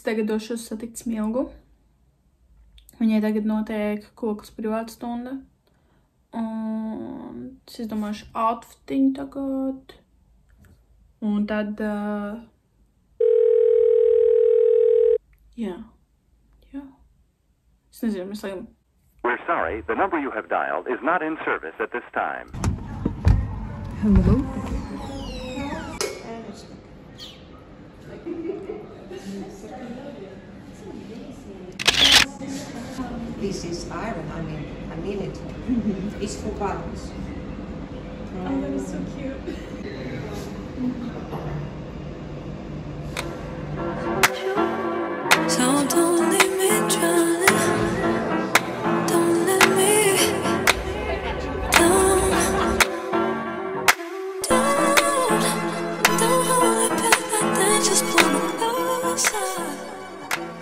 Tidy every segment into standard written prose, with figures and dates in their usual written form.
tagad došos satikt Smilgu. Viņai tagad notiek koklas privātstunda. Un es izdomāšu outfitiņu tagad. Un tad, jā. Es nezinu, mēs laikam. We're sorry, the number you have dialed is not in service at this time. Hello? This is iron, I mean it. It's for balance. Oh, that is so cute. So don't leave me drowning. Don't let me down. Don't hold it back like that. Just pull me closer,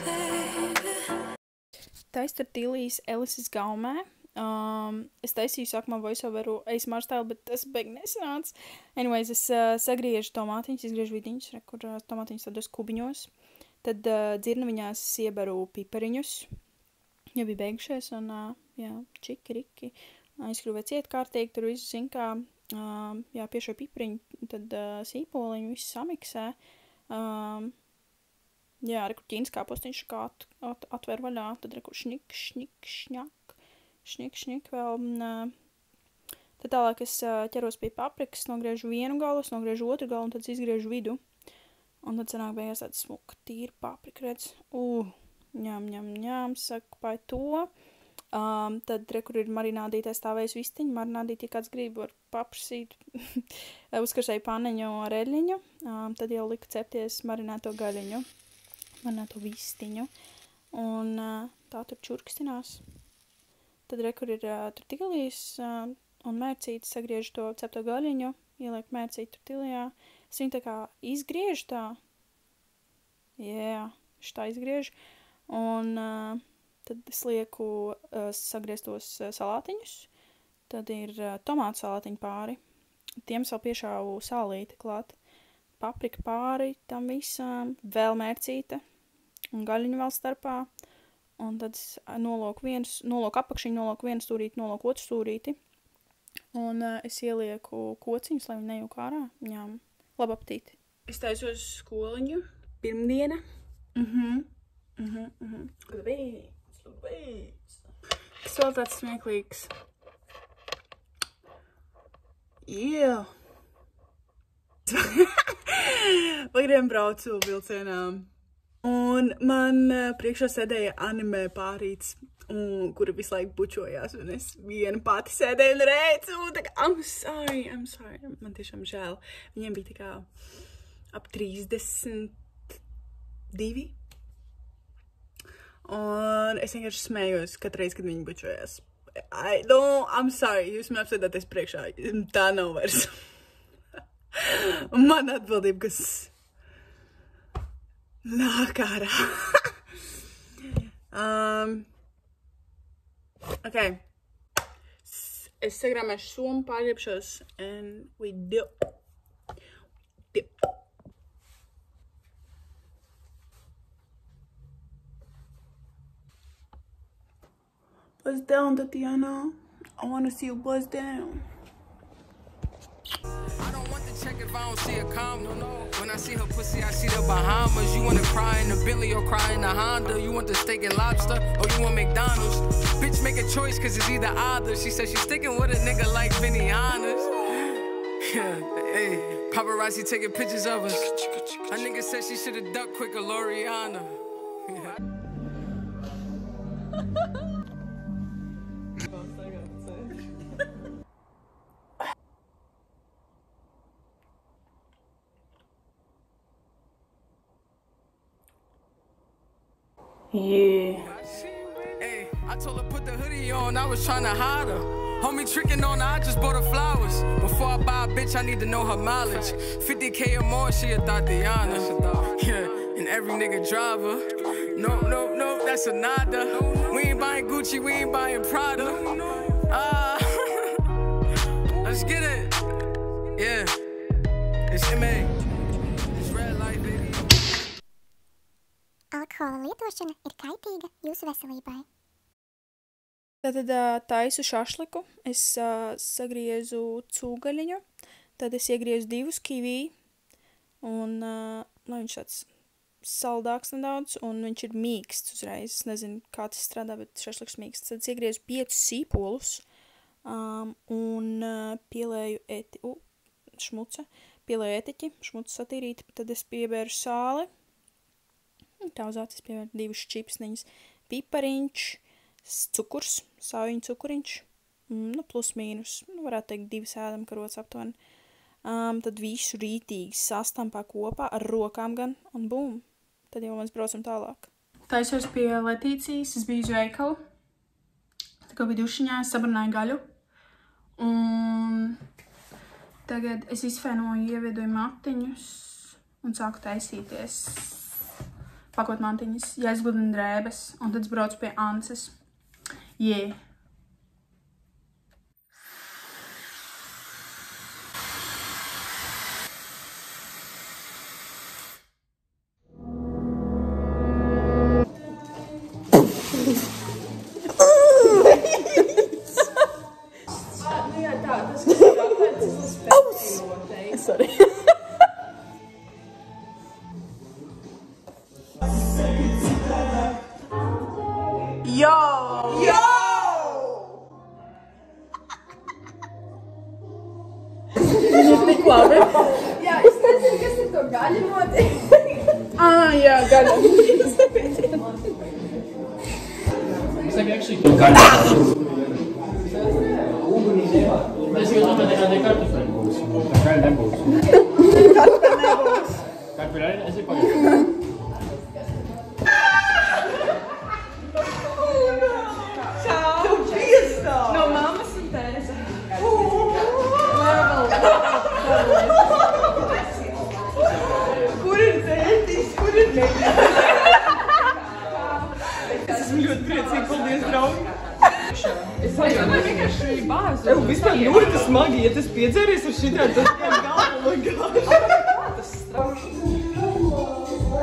baby. Taisu tortīlijas Elises gaumē. Es taisīju sākumā voiceoveru ASMR style, bet tas beig nesanāca. Anyways, es sagriežu tomātiņus, izgriežu vidiņus, kur tomātiņus tādos kubiņos. Tad dzirnaviņās es ieberu pipariņus, jo bija beigušies, un jā, čiki, riki. Izkrūvē ciet kārtīgi, tur visu zin kā, jā, piešo pipariņu, tad sīpoliņu, visu samiksē. Jā, reku ķīnas kāpostiņš kā atver vaļā, tad reku šņik, vēl. Tad tālāk es ķeros pie paprikas, nogriežu vienu galu, es nogriežu otru galu, un tad izgriežu vidu. Un tad sanāk beigās tāda smuka, tīra paprika, redz. Ņam, saku to. Tad, kur ir marinādītais stāvējis vistiņi, marinādīt, ja kāds grib, var paprasīt. Uzkarsēju paneņu ar eļļiņu, tad jau liku cepties marinēto gaļiņu, marinēto vistiņu. Un tā tur čurkstinās. Tad, kur ir tortilijas un mērcītis, sagriežu to cepto gaļiņu, ielieku mērcīti tortilijā. Es viņu tā kā izgriežu tā. Jā, šitā izgriežu. Un tad es lieku sagrieztos salātiņus. Tad ir tomātu salātiņu pāri. Tiem vēl piešāvu sālīti klāt. Paprika pāri tam visām. Vēl mērcīte. Un gaļiņu vēl starpā. Un tad es noloku apakšiņu, noloku vienu stūrīti, noloku otru stūrīti. Un es ielieku kociņus, lai viņi nejūk ārā. Ņām. Labu apetīti. Es taisos skoliņu. Pirmdiena. Labīts. Tas vēl tāds smieklīgs. Yeah. Vakariem braucu vilcienā. Un man priekšā sēdēja anime pārīts, kura visu laiku bučojās, un es viena pati sēdēju un reicu, un tā kā, I'm sorry, man tiešām žēl. Viņiem bija tā kā ap 32. Un es vienkārši smējos katru reizi, kad viņi bučojās. I'm sorry, jūs man apsēdāties priekšā, tā nav vairs. Un man atbildība, kas nāk ārā. Ok. Es sagrāmēšu somu, pārģiepšos, and we dip. Buzz down, Tatiana. I want to see you buzz down. I don't want to check if I don't see a calm, no. When I see her pussy, I see the Bahamas. You want to cry in the Bentley or cry in the Honda. You want the steak and lobster or you want McDonald's. Bitch, make a choice cause it's either either. She said she's sticking with a nigga like Benny Hannes. Yeah, hey, paparazzi taking pictures of us. A nigga said she should have ducked quicker, Loriana. Yeah. Hey, I told her put the hoodie on, I was trying to hide her. Homie tricking on her, I just bought her flowers. Before I buy a bitch, I need to know her mileage. 50K or more, she a Tatiana. Yeah, and every nigga driver. No, that's a nada. We ain't buying Gucci, we ain't buying Prada. Let's get it. Yeah, it's MA. It's red light, baby. I'll call jūsu veselībai. Tad taisu šašliku, es sagriezu cūgaļiņu, tad es iegriezu 2 kivī, un viņš tāds saldāks nedaudz, un viņš ir mīksts uzreiz. Es nezinu, kā tas strādā, bet šašliks mīksts. Tad es iegriezu 5 sīpolus, un pielēju pielēju etiķi, šmucu satīrīt, tad es piebēru sāli, tā uz acis piebēru 2 čipsniņas, pipariņš, cukurs, saujiņu cukuriņš, plus mīnus, varētu teikt 2 ēdamkarotes aptuveni. Tad visu rītīgi sastampā kopā ar rokām gan, un bum, tad jau mēs braucam tālāk. Taisos pie Letīcijas, es biju uz veikalu, tikko biju dušiņā, es sabrunāju gaļu, un tagad es izfēnoju, ievedoju matiņus un sāku taisīties, pakot mantiņas, jāizgludina drēbes, un tad es braucu pie Ances. Yeah. Sorry. Yo! Tik labi. Jā, es nezinu, kas ir to gaļu notiek. Jā, gaļa. It's like actually to kartoffeln. Es jau domāju, nekādai kartofēļ būs. Kartofēļ nebūs. Kartofēļ nebūs. Kartofēļ arī? Es ir pagaidu. Čau! Čau! No mammas un tēza. Kur ir tētis? Kur ir tētis? Es esmu ļoti priecīgi, paldies, draugi. Es domāju, vienkārši bāzu. Ev, vispār ļoti smagi, ja tas piedzēries ar šitā, tas kā galva gāži. Tas strauši.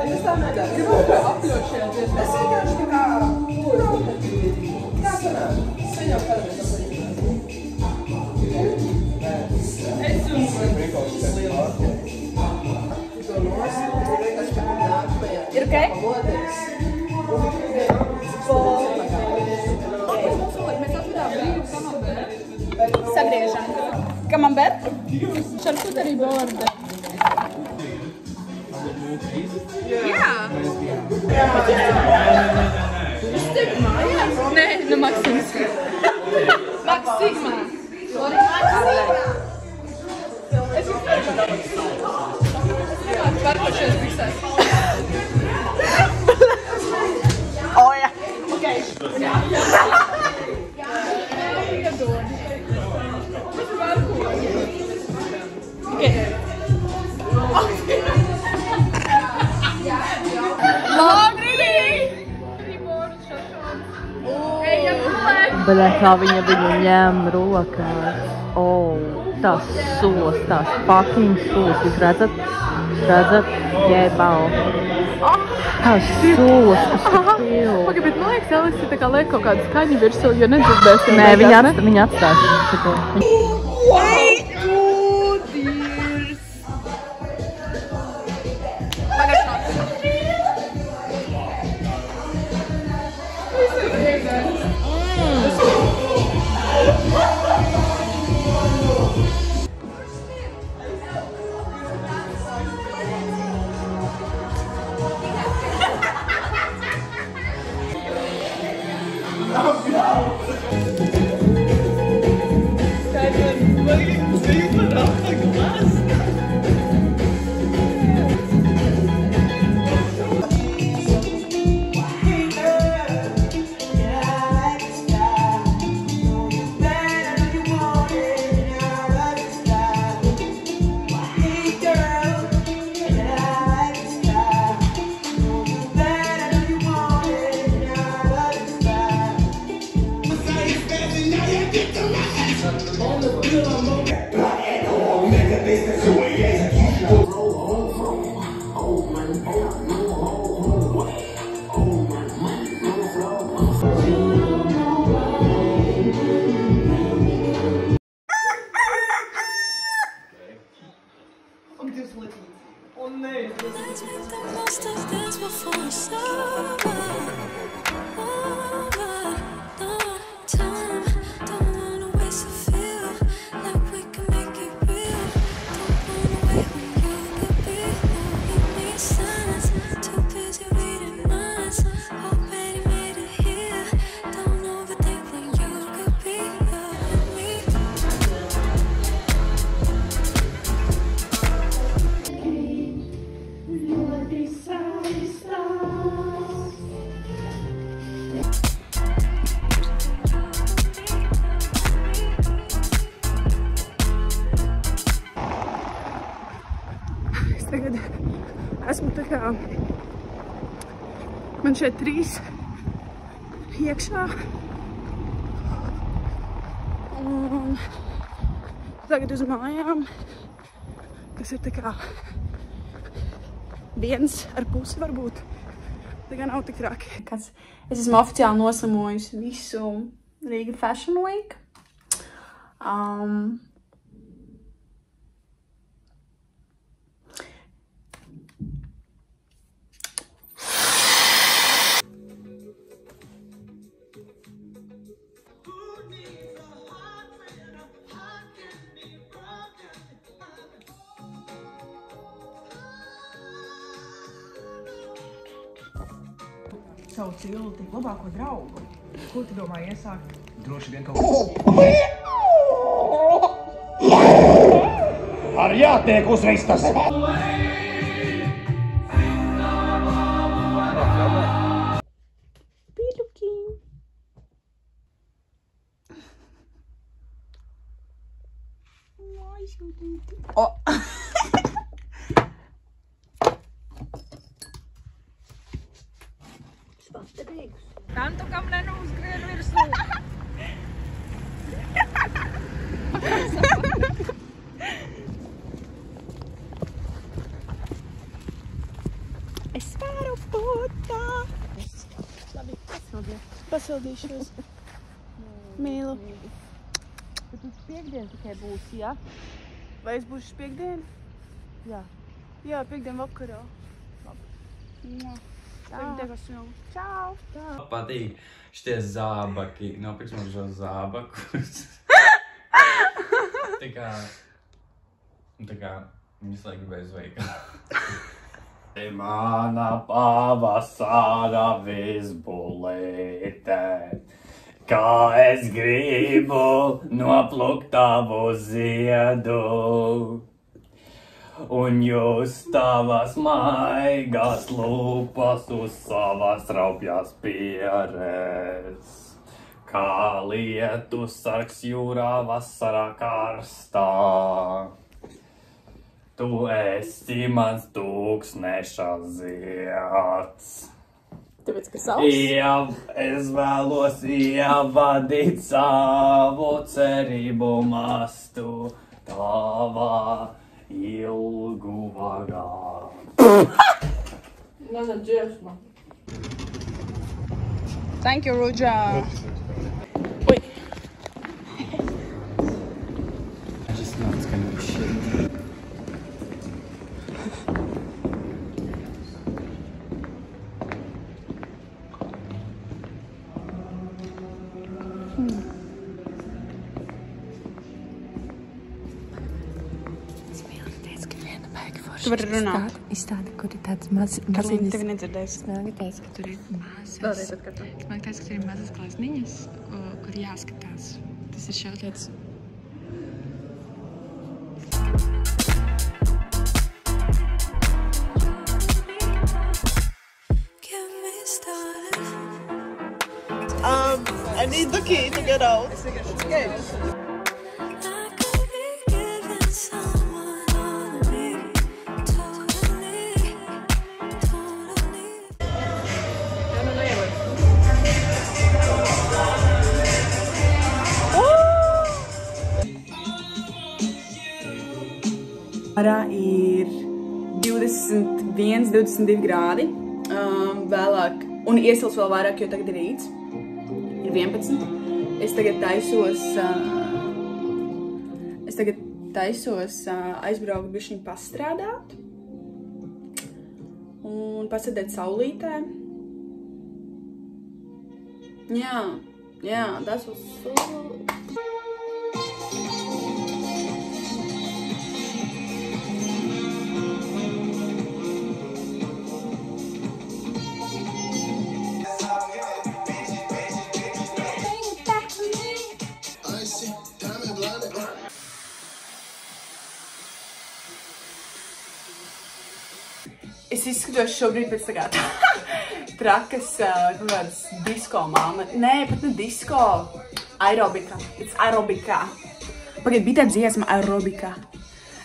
Es tā nedāru. Gribu apļot šajā dziesmā. Es vienkārši tā kā... Kā sanāk? Sen jau kādreiz es ir ok? Mēs atvedām brīvu kamamberu. Sagriežam. Kamamberu? Šarkuterī borda. Jā. Jūs tiek mājās? Nē, no Maksimas. Maksimā. Es nemāku pārkošies biksēs. Oja. Ok. Iedod. Es pārkoju. Ok. Lagrīgi! Bļā, kā viņa viņu ņem rokās. Tas sos, tas fucking sos. Jūs redzat? Redzat? Jebau. Tas sos, kas tu pildi. Pagaid, bet man liekas, Elisa tā kā liek kaut kādu skaņu virsū, jo nedzirdēsim. Nē, viņa atstās. Wait, oh dears. What are you Let's make the most of this before it's over. No time, don't wanna waste a feel like we can make it real. Don't wanna wait when you could be loving me signs. Too busy reading minds. Already made it here. Don't overthink when you could be loving me. Es tagad esmu tā kā, man šeit 3 iekšā. Un tagad uz mājām, kas ir tā kā 1,5 varbūt. Tā kā nav tik traki. Es esmu oficiāli nosamojusi visu Riga Fashion Week. Savu cilti, labāko draugu. Ko tu domā iesākt? Droši vien kaut ko. Ar jātiek uzveistas. Piluki. Why should you do? Oh. Tam tu kam nenūsgrien virsū. Es varu būt tā. Labi, pasildīšos. Mīlu. Bet tu piekdien tikai būsi, ja? Vai es būšu piekdien? Jā. Jā, piekdien vakarā. Labi. Čau! Patīk šitie zābaki. Nopirks man šo zābakus. Tā kā viņas laik gribēja uz veikalu. Mana pavasara visbulīte, kā es gribu noplukt tavu ziedu. Un jūs tavas maigās lūpas uz savas raupjās pieres. Kā lietu sargs jūrā vasarā karstā. Tu esi mans tūkstneša zieds. Tāpēc, ka savs? Es vēlos ievadīt savu cerību mastu tavā ilgu vagā. Mana dziesma. Thank you, Ruja. Oi. I just know it's gonna be shit. Tu vari runāt. Izstāda, kur ir tāds maziņas. Karlīna, tevi nedzirdēs. Smēgatājs, ka tur ir mazas. Vēlreiz atkārto. Smēgatājs, ka tur ir mazas glazniņas, kur jāskatās. Tas ir šauties. I need the key to get out. Okay. Ārā ir 21, 22 grādi, vēlāk, un iesils vēl vairāk, jo tagad ir rīts, ir 11. Es tagad taisos aizbraukt bišķiņ pastrādāt, un pasēdēt saulītē. Jā, tas was so... Es izskatos šobrīd pēc tagad trakas kaut kādas disko māma. Nē, pat ne disko. Aerobika. It's aerobika. Pagaid, bija tā dziesma aerobika.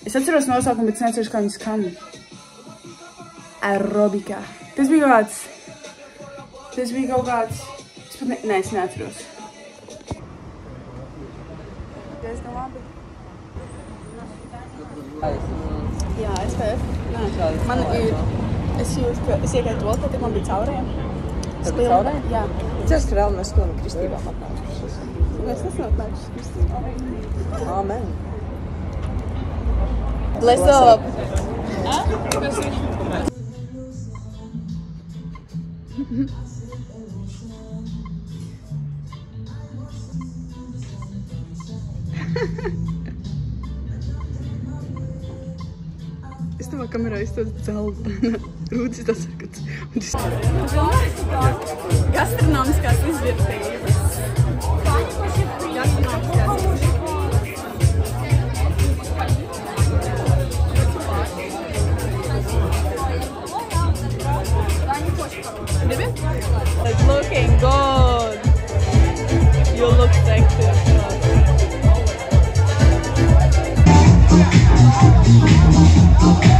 Es atceros nosaukumu, bet es neatceros, kā viņi skan. Aerobika. Tas bija kaut kāds... Es pat ne... Nē, es neatceros. Diezgan labi. Jā, SPF. Man ir... Es jūtu, ka es iegāju to, kad man bija caurējiem. Tev bija caurējiem? Jā. Ceras, ka vēl mēs to no kristībām atnākušas. Mēs nesam atnākušas kristībām. Amen. Bless up! Es tavā kamerā izstādu zelta. Rūdis tas sarkats. Gastronomiskās izvirtības. It's looking good. You look sexy. Oh,